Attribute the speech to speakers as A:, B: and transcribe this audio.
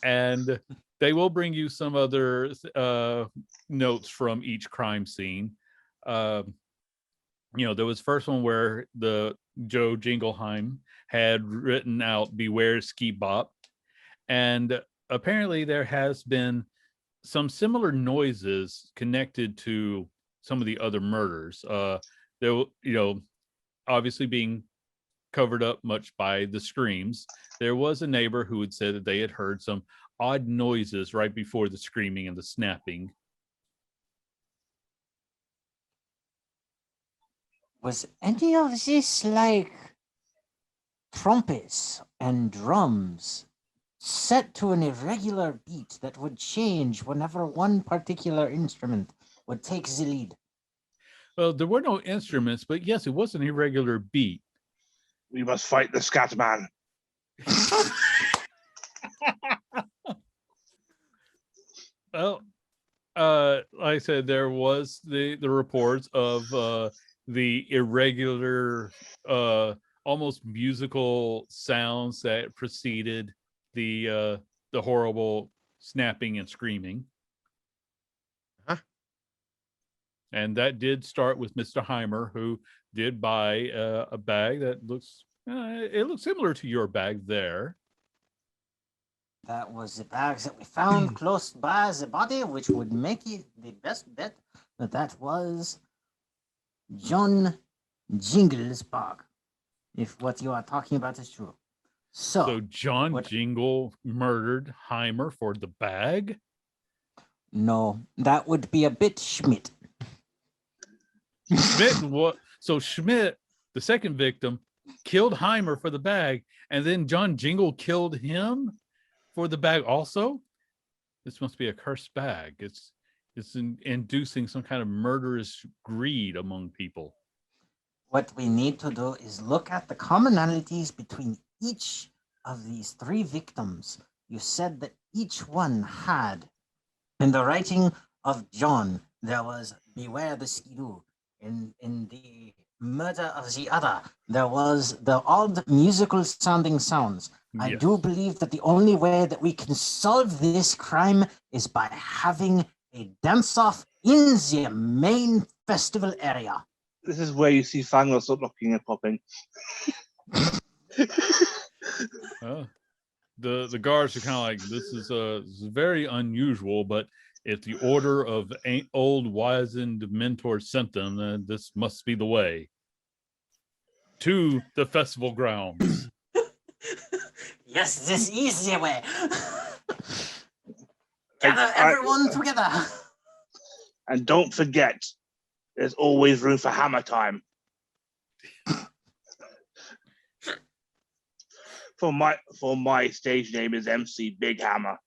A: and they will bring you some other notes from each crime scene. There was first one where the Joe Jingleheimer had written out "Beware Ski Bop," and apparently there has been some similar noises connected to some of the other murders. Obviously being covered up much by the screams. There was a neighbor who had said that they had heard some odd noises right before the screaming and the snapping.
B: Was any of this like trumpets and drums set to an irregular beat that would change whenever one particular instrument would take the lead?
A: Well, there were no instruments, but yes, it was an irregular beat.
C: We must fight the scat man.
A: Well, like I said, there was the reports of the irregular, almost musical sounds that preceded the horrible snapping and screaming.
D: Huh?
A: And that did start with Mr. Heimer, who did buy a bag that looks similar to your bag there.
B: That was the bags that we found close by the body, which would make it the best bet that was John Jingle's bag, if what you are talking about is true.
A: So John Jingle murdered Heimer for the bag?
B: No, that would be a bit Schmidt.
A: So Schmidt, the second victim, killed Heimer for the bag, and then John Jingle killed him for the bag also? This must be a cursed bag. It's inducing some kind of murderous greed among people.
B: What we need to do is look at the commonalities between each of these three victims. You said that each one had, in the writing of John, there was "Beware the Skidoo." In the murder of the other, there was the odd musical sounding sounds. I do believe that the only way that we can solve this crime is by having a dance-off in the main festival area.
C: This is where you see Fangor start locking and popping.
A: The guards are kind of like, this is very unusual, but if the order of old wizened mentor sent them, then this must be the way to the festival grounds.
B: Yes, this is the way. Gather everyone together.
C: And don't forget, there's always room for hammer time. For my stage name is MC Big Hammer.